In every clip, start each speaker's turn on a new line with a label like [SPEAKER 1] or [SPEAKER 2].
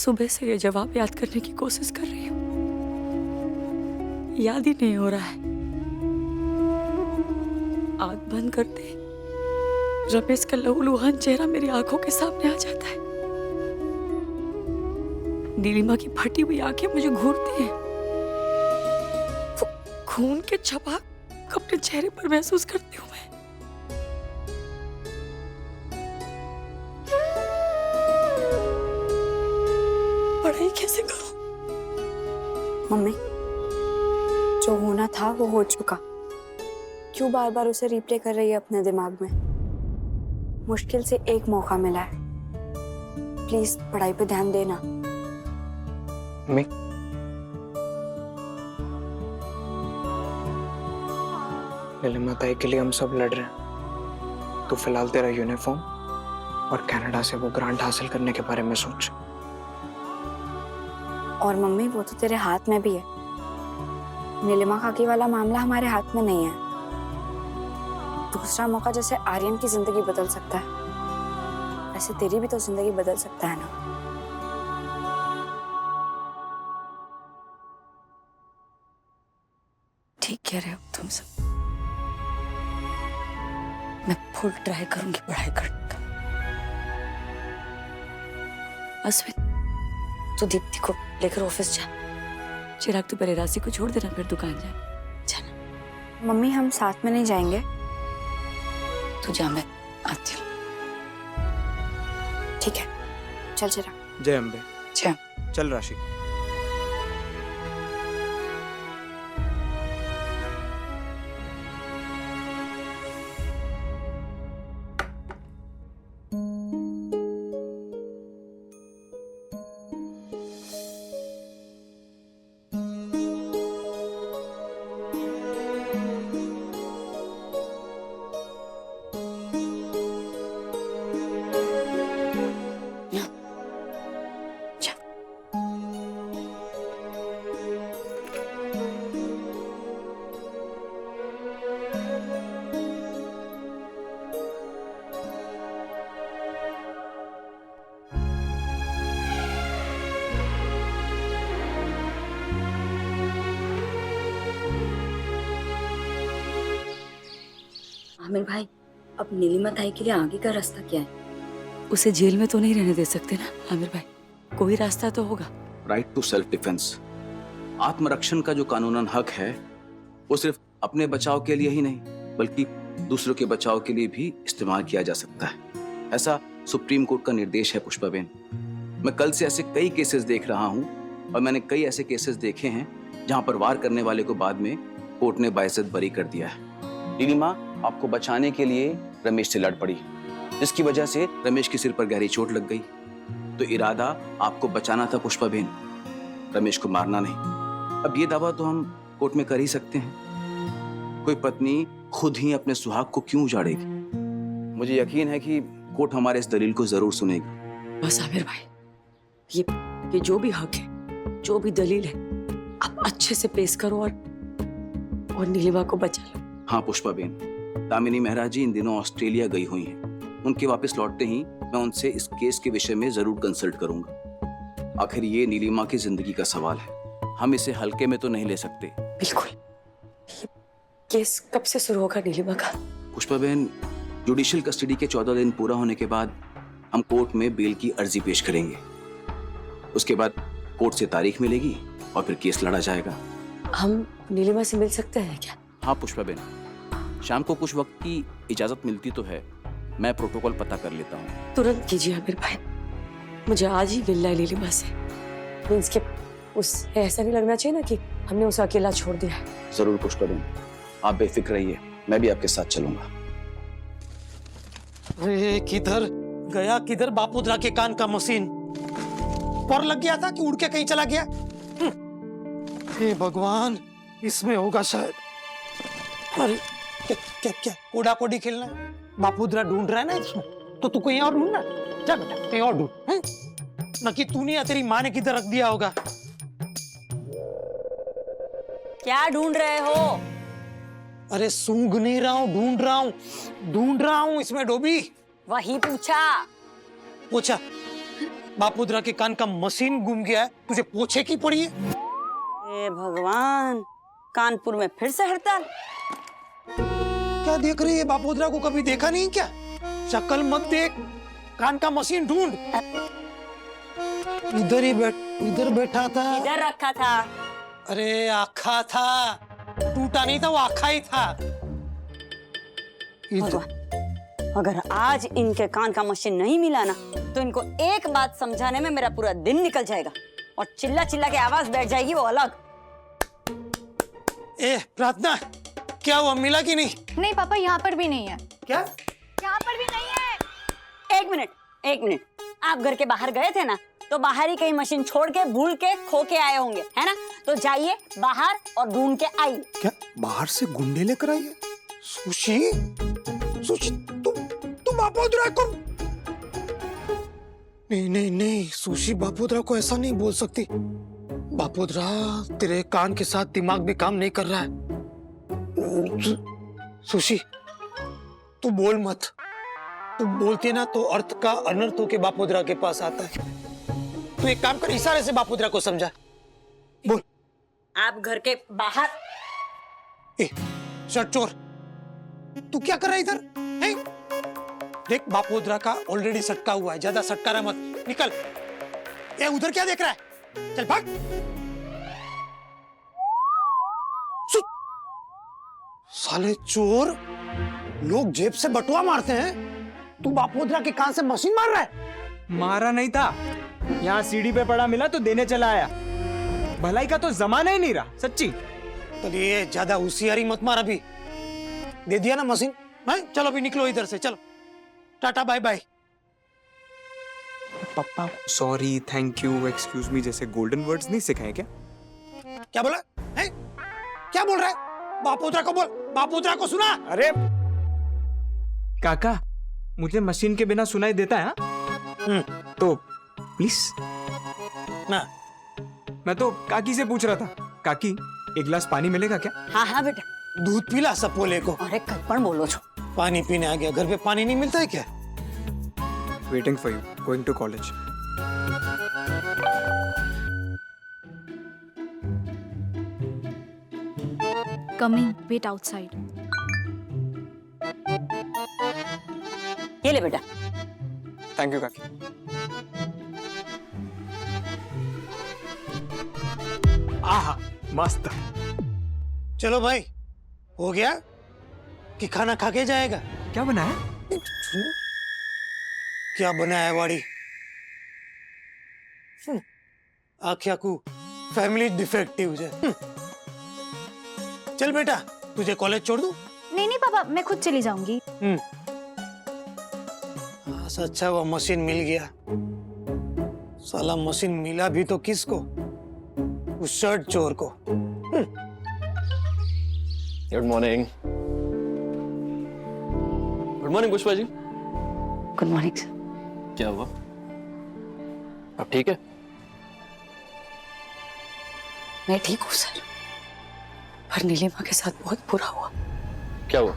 [SPEAKER 1] सुबह से ये जवाब याद करने की कोशिश कर रही हूँ, याद ही नहीं हो रहा है। आंख बंद करते ही रमेश का लहूलुहान चेहरा मेरी आंखों के सामने आ जाता है। नीलिमा की फटी हुई आंखें मुझे घूरती हैं। वो खून के छपाक अपने चेहरे पर महसूस करती हूँ मैं। पढ़ाई कैसे करूं?
[SPEAKER 2] मम्मी, जो होना था वो हो चुका। क्यों बार बार उसे रिप्ले कर रही है अपने दिमाग में? मुश्किल से एक मौका मिला है, प्लीज पढ़ाई पे ध्यान देना।
[SPEAKER 3] मम्मी, नीलिमा ताई के लिए हम सब लड़ रहे हैं। तू फिलहाल तेरा यूनिफॉर्म और कनाडा से वो ग्रांट हासिल करने के बारे में सोच।
[SPEAKER 2] और मम्मी, वो तो तेरे हाथ में भी है। नीलिमा काकी वाला मामला हमारे हाथ में नहीं है। दूसरा मौका जैसे आर्यन की जिंदगी बदल सकता है, वैसे तेरी भी तो जिंदगी बदल सकता है ना।
[SPEAKER 1] ठीक कह रहे हो तुम सब। मैं फुल ट्राई करूंगी पढ़ाई करने का। अस्मित, तू दीप्ति को लेकर ऑफिस जा। चिराग, तू पहले राशि को छोड़ देना, फिर दुकान जाना।
[SPEAKER 2] मम्मी, हम साथ में नहीं जाएंगे।
[SPEAKER 1] तू जा, मैं आती हूँ।
[SPEAKER 2] ठीक है, चल चिराग।
[SPEAKER 3] जय अम्बे।
[SPEAKER 2] जय।
[SPEAKER 3] चल राशि।
[SPEAKER 1] आमिर भाई, अब नीलिमा ताई के लिए आगे का रास्ता क्या है? उसे जेल में तो नहीं रहने दे सकते ना आमिर भाई, कोई रास्ता तो होगा।
[SPEAKER 4] राइट टू सेल्फ डिफेंस, आत्मरक्षण का जो कानूनन हक है वो सिर्फ अपने बचाव के लिए ही नहीं बल्कि दूसरों के बचाव के लिए भी इस्तेमाल किया जा सकता है। ऐसा सुप्रीम कोर्ट का निर्देश है पुष्पाबेन। मैं कल से ऐसे कई केसेस देख रहा हूं और मैंने कई ऐसे केसेस देखे हैं जहां पर वार करने वाले को बाद में कोर्ट ने बाइज्जत बरी कर दिया है। नीलिमा आपको बचाने के लिए रमेश से लड़ पड़ी, जिसकी वजह से रमेश के सिर पर गहरी चोट लग गई। तो इरादा आपको बचाना था पुष्पाबेन, रमेश को मारना नहीं। अब ये दावा तो हम कोर्ट में कर ही सकते हैं। कोई पत्नी खुद ही अपने सुहाग को क्यों उजाड़ेगी? मुझे यकीन है कि कोर्ट हमारे इस दलील को जरूर सुनेगी।
[SPEAKER 1] बस आमिर भाई, ये जो भी हक है, जो भी दलील है, आप अच्छे से पेश करो और नीलिमा को बचा लो।
[SPEAKER 4] हाँ पुष्पाबेन, दामिनी मेहरा जी इन दिनों ऑस्ट्रेलिया गई हुई हैं। उनके वापस लौटते ही मैं उनसे इस केस के विषय में जरूर कंसल्ट करूंगा। आखिर ये नीलिमा की जिंदगी का सवाल है, हम इसे हल्के में तो नहीं ले सकते।
[SPEAKER 1] बिल्कुल। ये केस कब से शुरू होगा नीलिमा का?
[SPEAKER 4] पुष्पाबेन, जुडिशियल कस्टडी के 14 दिन पूरा होने के बाद हम कोर्ट में बेल की अर्जी पेश करेंगे। उसके बाद कोर्ट से तारीख मिलेगी और फिर केस लड़ा जाएगा।
[SPEAKER 1] हम नीलिमा से मिल सकते हैं क्या?
[SPEAKER 4] हाँ पुष्पाबेन, शाम को कुछ वक्त की इजाजत मिलती तो है, मैं प्रोटोकॉल पता कर लेता हूँ।
[SPEAKER 1] तुरंत कीजिए आमिर भाई, मुझे आज ही मिलना है नीलिमा से। मीन्स के उसे ऐसा नहीं लगना चाहिए ना कि हमने उसे अकेला छोड़ दिया है।
[SPEAKER 4] जरूर पुष्पाबेन, आप बेफिक्र रहिए, मैं भी आपके साथ चलूंगा।
[SPEAKER 5] अरे किधर गया, किधर बापूद्रा के कान का मशीन? पर लग गया था कि उड़ के कहीं चला गया? हे भगवान, इसमें होगा शायद। अरे क्या क्या क्या कोडा कोडी खेलना है? बापूद्रा ढूंढ रहा है ना इसमें, तो तू कहीं और ढूंढना। जा बेटा, कहीं और ढूंढ। न कि तूने या तेरी माँ ने किधर रख दिया होगा।
[SPEAKER 1] क्या ढूंढ रहे हो?
[SPEAKER 5] अरे सूंघ नहीं रहा हूँ, ढूंढ रहा हूँ इसमें डोबी।
[SPEAKER 1] वही पूछा।
[SPEAKER 5] पूछा बापोद्रा के कान का मशीन गुम गया है, तुझे पोछे की पड़ी है।
[SPEAKER 2] हे भगवान, कानपुर में फिर से हड़ताल।
[SPEAKER 5] क्या देख रही है? बापोद्रा को कभी देखा नहीं क्या? शक्ल मत देख, कान का मशीन ढूंढ। इधर बैठा था।
[SPEAKER 2] इधर रखा था।
[SPEAKER 5] अरे आखा था, टूटा नहीं था, वो आखा ही था।
[SPEAKER 2] भगवान, अगर आज इनके कान का मशीन नहीं मिला ना, तो इनको एक बात समझाने में मेरा पूरा दिन निकल जाएगा और चिल्ला चिल्ला के आवाज बैठ जाएगी वो अलग।
[SPEAKER 5] ए प्रार्थना, क्या हुआ, मिला कि नहीं?
[SPEAKER 6] नहीं पापा, यहाँ पर भी नहीं है।
[SPEAKER 5] क्या?
[SPEAKER 6] यहाँ पर भी नहीं है।
[SPEAKER 2] एक मिनट, आप घर के बाहर गए थे ना, तो बाहर ही कहीं मशीन छोड़ के भूल के खो के आए होंगे, है ना? तो जाइए बाहर और ढूंढ के आइए।
[SPEAKER 5] क्या बाहर से गुंडे लेकर आई है? सुशी, तुम बापोद्रा को नहीं, सुशी बापोद्रा को ऐसा नहीं बोल सकती। बापोद्रा, तेरे कान के साथ दिमाग भी काम नहीं कर रहा है। सुशी, तू बोल मत। तू बोलती ना तो अर्थ का अनर्थ होके बापोद्रा के पास आता है। तू एक काम कर, इशारे से बापोद्रा को समझा। बोल।
[SPEAKER 2] आप घर के बाहर।
[SPEAKER 5] ए, शर्ट चोर, तू क्या कर रहा है इधर? देख, बापोद्रा का ऑलरेडी सटका हुआ है, ज्यादा सटका रहा मत। निकल। ए, उधर क्या देख रहा है? चल भाग। साले चोर, लोग जेब से बटुआ मारते हैं, तू बापोद्रा के कान से मशीन मार रहा है?
[SPEAKER 7] मारा नहीं था, यहाँ सीढ़ी पे पड़ा मिला तो देने चला आया। भलाई का तो जमाना ही नहीं रहा, सच्ची।
[SPEAKER 5] चलिए, ज्यादा होशियारी मत मार। अभी दे दिया ना मशीन, चलो अभी निकलो इधर से, चलो टाटा बाय बाय।
[SPEAKER 7] पापा sorry, thank you, excuse me जैसे गोल्डन वर्ड्स नहीं सिखाए क्या?
[SPEAKER 5] क्या बोला है? क्या बोल रहा है? बापोद्रा को बोल, बापोद्रा को सुना।
[SPEAKER 7] अरे काका, मुझे मशीन के बिना सुनाई देता है? तो प्लीज
[SPEAKER 5] ना,
[SPEAKER 7] मैं तो काकी से पूछ रहा था, काकी एक गिलास पानी मिलेगा क्या?
[SPEAKER 2] हाँ हाँ बेटा,
[SPEAKER 5] दूध पिला सपोले को।
[SPEAKER 2] अरे कल्पन बोलो छो।
[SPEAKER 5] पानी पीने आ गया, घर पे पानी नहीं मिलता है क्या?
[SPEAKER 7] Waiting for you, going to college.
[SPEAKER 6] Coming, wait outside.
[SPEAKER 2] ये ले बेटा।
[SPEAKER 7] थैंक यू काकी। आहा, मस्त।
[SPEAKER 5] चलो भाई, हो गया कि खाना खा के जाएगा?
[SPEAKER 7] क्या बना है?
[SPEAKER 5] क्या बनाया है वाड़ी? आख्या को फैमिली डिफेक्टिव है। चल बेटा, तुझे कॉलेज छोड़ दूं?
[SPEAKER 6] नहीं नहीं पापा, मैं खुद चली जाऊंगी।
[SPEAKER 5] अच्छा वो मशीन मिल गया। साला मशीन मिला भी तो किसको? उस शर्ट चोर को।
[SPEAKER 8] Good morning. Good morning Pushpa ji.
[SPEAKER 2] Good morning sir.
[SPEAKER 8] क्या हुआ? अब ठीक है?
[SPEAKER 1] मैं ठीक हूँ सर, पर नीलिमा के साथ बहुत बुरा हुआ।
[SPEAKER 8] क्या हुआ?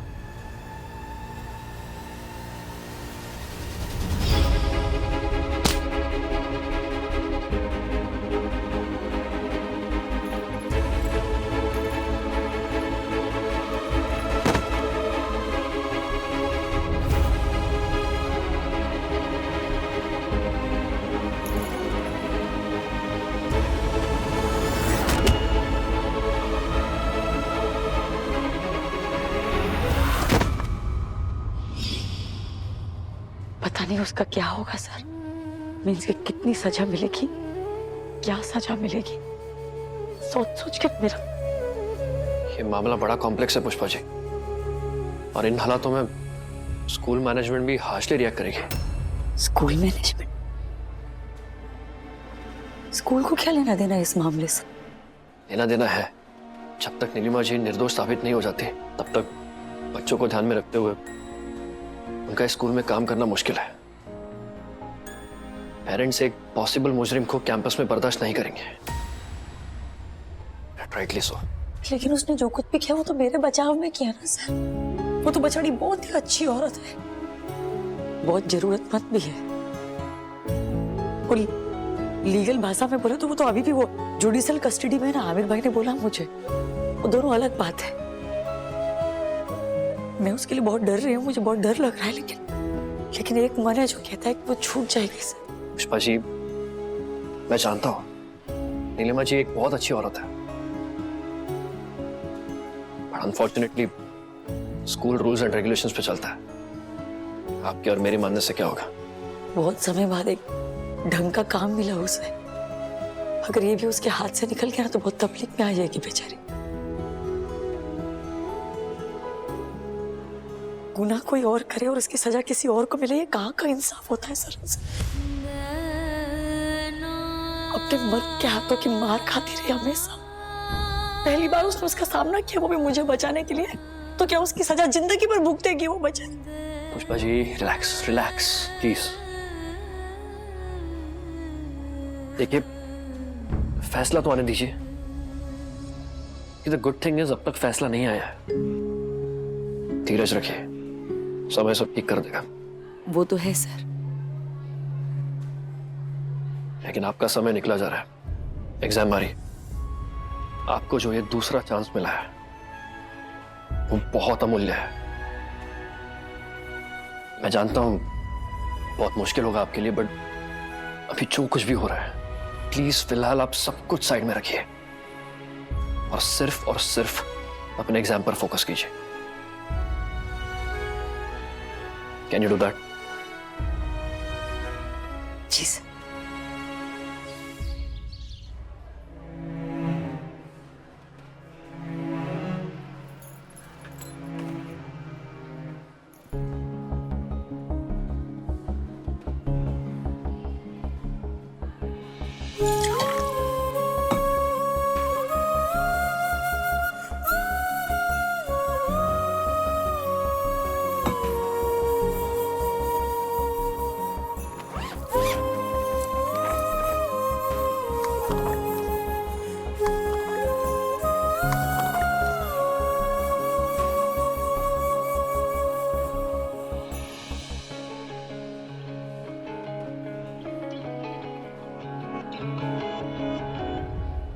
[SPEAKER 1] पता नहीं उसका क्या होगा सर। मीन्स कि कितनी सजा मिलेगी, क्या सजा मिलेगी, सोच सोच के मेरा।
[SPEAKER 8] ये मामला बड़ा कॉम्प्लेक्स है पुष्पा जी, और इन हालातों में स्कूल मैनेजमेंट भी हार्शली रिएक्ट करेगी।
[SPEAKER 1] School management? स्कूल को क्या लेना देना इस मामले से?
[SPEAKER 8] लेना देना है। जब तक नीलिमा जी निर्दोष साबित नहीं हो जाती, तब तक बच्चों को ध्यान में रखते हुए उनका स्कूल में काम करना मुश्किल है। पेरेंट्स एक पॉसिबल मुजरिम को कैंपस में बर्दाश्त नहीं करेंगे। Rightly so.
[SPEAKER 1] लेकिन उसने जो कुछ भी किया वो तो मेरे बचाव में किया ना सर। वो तो बेचारी बहुत ही अच्छी औरत है, बहुत जरूरतमंद भी है। और लीगल भाषा में बोले तो वो तो अभी भी वो जुडिशियल कस्टडी में है ना। आमिर भाई ने बोला मुझे, वो दोनों अलग बात है। मैं उसके लिए बहुत डर रही हूँ, मुझे बहुत डर लग रहा है, लेकिन एक मन है जो कहता है कि वो छूट जाएगी सर।
[SPEAKER 8] पुष्पा जी, मैं जानता हूँ नीलिमा जी एक बहुत अच्छी औरत है, पर unfortunately school rules and regulations पे चलता है। आपके और मेरे मानने से क्या होगा?
[SPEAKER 1] बहुत समय बाद एक ढंग का काम मिला उसे। अगर ये भी उसके हाथ से निकल गया ना तो बहुत तकलीफ में आ जाएगी बेचारी। गुनाह कोई और करे और उसकी सजा किसी और को मिले, ये कहाँ का इंसाफ होता है सर? अपने मर्द के हाथों की मार खाती रही हमेशा। पहली बार उसने उसका सामना किया, वो भी मुझे बचाने के लिए, तो क्या उसकी सजा जिंदगी भर भुगतेगी वो बेचारी?
[SPEAKER 8] Pushpa ji relax relax please. देखिए, फैसला तो आने दीजिए। द गुड थिंग इज अब तक फैसला नहीं आया है। धीरज रखिए, समय सब ठीक कर देगा।
[SPEAKER 1] वो तो है सर,
[SPEAKER 8] लेकिन आपका समय निकला जा रहा है। एग्जाम आ रही, आपको जो ये दूसरा चांस मिला है वो बहुत अमूल्य है। मैं जानता हूं बहुत मुश्किल होगा आपके लिए, बट अभी जो कुछ भी हो रहा है प्लीज फिलहाल आप सब कुछ साइड में रखिए और सिर्फ अपने एग्जाम पर फोकस कीजिए। Can you do that?
[SPEAKER 1] जी सर।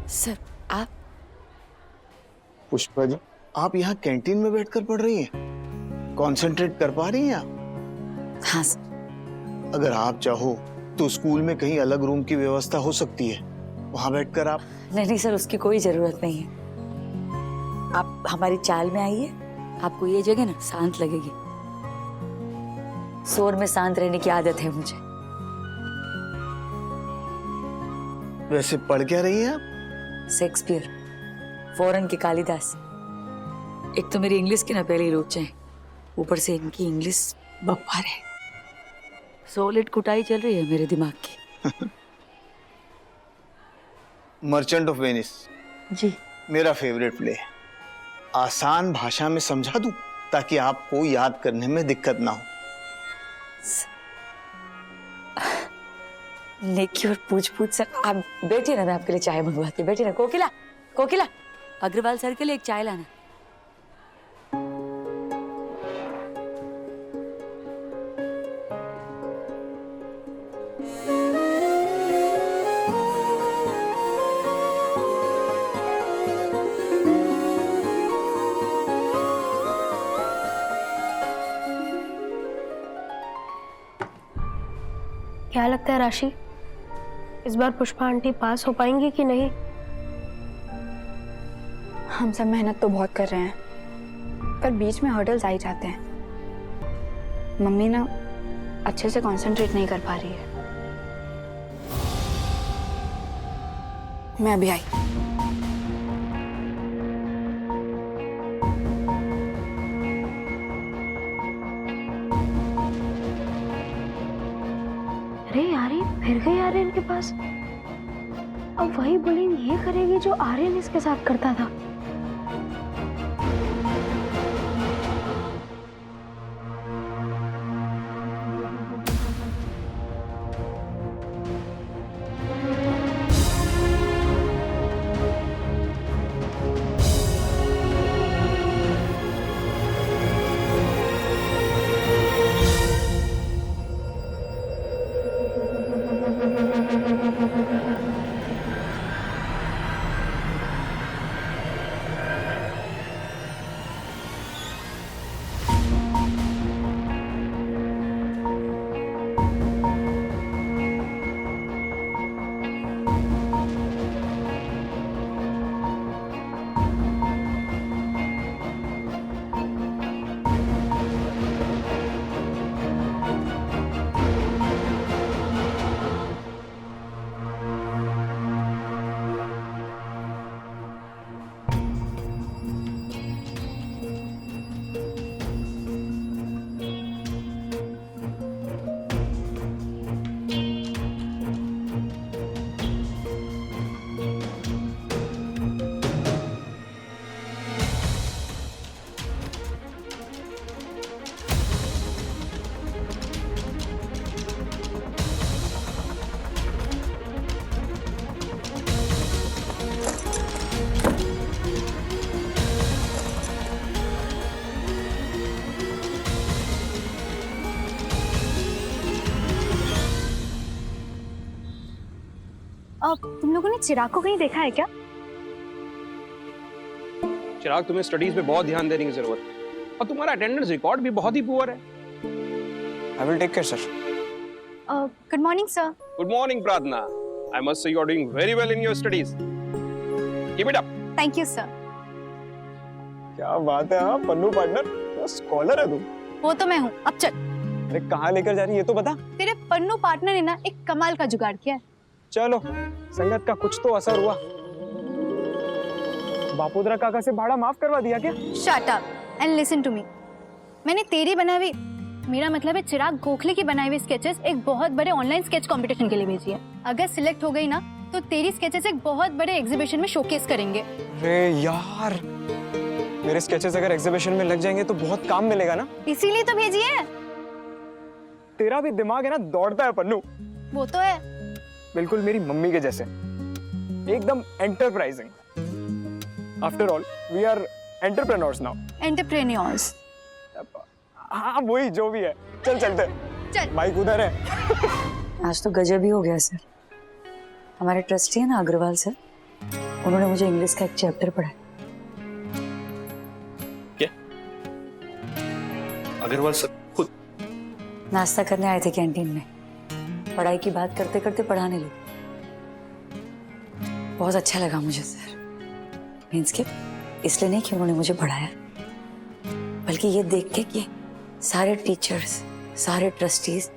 [SPEAKER 1] सर आप
[SPEAKER 9] पुष्पा जी, आप यहाँ कैंटीन में बैठकर पढ़ रही हैं? कंसंट्रेट कर पा रही हैं आप?
[SPEAKER 1] हाँ सर।
[SPEAKER 9] अगर आप चाहो तो स्कूल में कहीं अलग रूम की व्यवस्था हो सकती है, वहां बैठकर आप।
[SPEAKER 1] नहीं सर, उसकी कोई जरूरत नहीं है। आप हमारी चाल में आइए, आपको ये जगह ना शांत लगेगी। शोर में शांत रहने की आदत है मुझे।
[SPEAKER 9] वैसे पढ़ क्या रही हैं आप?
[SPEAKER 1] शेक्सपियर, फॉरेन के कालिदास। एक तो मेरी इंग्लिश की ना पहले लोचे हैं, ऊपर से इनकी इंग्लिश बब्बार है। सॉलिड कुटाई चल रही है मेरे दिमाग की।
[SPEAKER 9] मर्चेंट ऑफ वेनिस
[SPEAKER 1] जी
[SPEAKER 9] मेरा फेवरेट प्ले है। आसान भाषा में समझा दूं ताकि आपको याद करने में दिक्कत ना हो।
[SPEAKER 1] नेकी और पूछ सर। आप बैठिए ना, मैं आपके लिए चाय मंगवाती हूँ। बैठिए ना। कोकिला अग्रवाल सर के लिए एक चाय लाना।
[SPEAKER 10] क्या लगता है राशि, इस बार पुष्पा आंटी पास हो पाएंगी कि नहीं?
[SPEAKER 2] हम सब मेहनत तो बहुत कर रहे हैं, पर बीच में हर्डल्स आ ही जाते हैं। मम्मी ना अच्छे से कंसंट्रेट नहीं कर पा रही है। मैं अभी आई।
[SPEAKER 10] अरे आर्यन फिर गई आर्यन के पास। अब वही बुलिंग ये करेगी जो आर्यन इसके साथ करता था।
[SPEAKER 6] अब तुम लोगों ने चिराग को कहीं देखा है क्या?
[SPEAKER 11] चिराग, तुम्हें स्टडीज पे बहुत ध्यान देने की जरूरत है और तुम्हारा अटेंडेंस रिकॉर्ड भी बहुत ही पुअर है।
[SPEAKER 3] I will take care sir.
[SPEAKER 6] Good morning sir.
[SPEAKER 11] Good morning Prarthana. I must say you are doing very well in your studies. Keep it up.
[SPEAKER 6] Thank you sir.
[SPEAKER 7] क्या बात है, हाँ पन्नू पार्टनर, तो scholar है तू।
[SPEAKER 6] वो तो मैं हूँ, अब चल।
[SPEAKER 7] अरे कहाँ लेकर जा रही है ये तो बता।
[SPEAKER 6] तेरे पन्नू पार्टनर ने ना एक कमाल का जुगाड़ किया है।
[SPEAKER 7] चलो, संगत का कुछ तो असर हुआ। बापूद्रा काका से भाड़ा माफ करवा दिया क्या?
[SPEAKER 6] Shut up and listen to me. मैंने तेरी बनाई हुई, मेरा मतलब है चिराग गोखले की बनाई हुई स्केचेस एक बहुत बड़े ऑनलाइन स्केच कंपटीशन के लिए भेजी है। अगर सिलेक्ट हो गई ना तो तेरी स्केचेस एक बहुत बड़े एग्जीबिशन में शोकेस करेंगे।
[SPEAKER 7] अरे यार, मेरे स्केचेस अगर एग्जीबिशन में लग जाएंगे तो बहुत काम मिलेगा ना।
[SPEAKER 6] इसीलिए तो भेजी है।
[SPEAKER 7] तेरा भी दिमाग है ना, दौड़ता है पन्नू।
[SPEAKER 6] वो तो है।
[SPEAKER 7] बिल्कुल मेरी मम्मी के जैसे, एकदम enterprising. After all we are entrepreneurs now.
[SPEAKER 6] Entrepreneurs.
[SPEAKER 7] हाँ वही जो भी है, चल चलते।
[SPEAKER 6] चल।
[SPEAKER 7] बाइक उधर है।
[SPEAKER 1] आज तो गजब ही हो गया सर। हमारे ट्रस्टी है ना अग्रवाल सर, उन्होंने मुझे इंग्लिश का एक चैप्टर पढ़ाया।
[SPEAKER 8] क्या? अग्रवाल सर खुद
[SPEAKER 1] नाश्ता करने आए थे कैंटीन में, पढ़ाई की बात करते करते पढ़ाने लगे। बहुत अच्छा लगा मुझे सर। मीन्स के इसलिए नहीं कि उन्होंने मुझे पढ़ाया, बल्कि ये देख के कि सारे टीचर्स, सारे ट्रस्टीज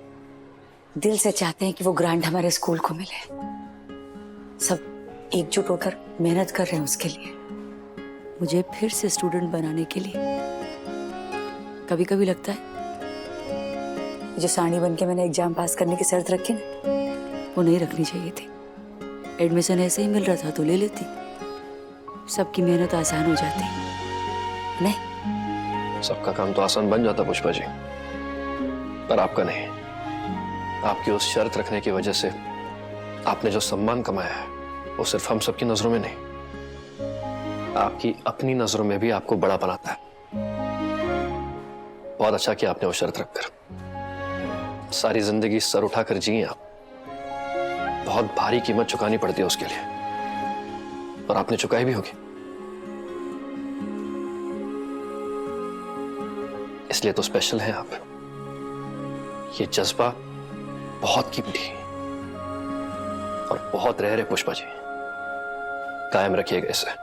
[SPEAKER 1] दिल से चाहते हैं कि वो ग्रांट हमारे स्कूल को मिले। सब एकजुट होकर मेहनत कर रहे हैं उसके लिए, मुझे फिर से स्टूडेंट बनाने के लिए। कभी कभी लगता है जो साड़ी बन के मैंने एग्जाम पास करने की शर्त रखी ना, वो नहीं रखनी चाहिए थी। एडमिशन ऐसे ही मिल रहा था तो ले लेती, सबकी मेहनत आसान हो जाती। नहीं,
[SPEAKER 8] सबका काम तो आसान बन जाता पुष्पा जी, पर आपका नहीं। आपकी उस शर्त रखने की वजह से आपने जो सम्मान कमाया है वो सिर्फ हम सबकी नजरों में नहीं, आपकी अपनी नजरों में भी आपको बड़ा बनाता है। बहुत अच्छा किया आपने वो शर्त रखकर। सारी जिंदगी सर उठाकर जिए आप, बहुत भारी कीमत चुकानी पड़ती है उसके लिए, और आपने चुकाई भी होगी। इसलिए तो स्पेशल हैं आप। ये जज्बा बहुत कीमती और बहुत रह रहे पुष्पा जी, कायम रखिएगा इसे।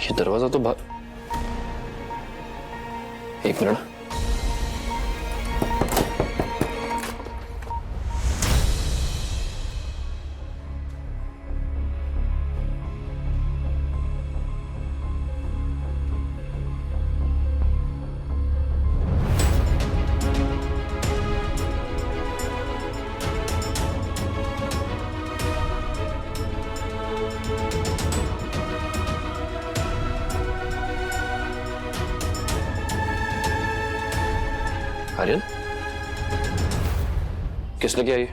[SPEAKER 8] ये दरवाजा तो एक मिनट। आर्यन, किसने किया ये?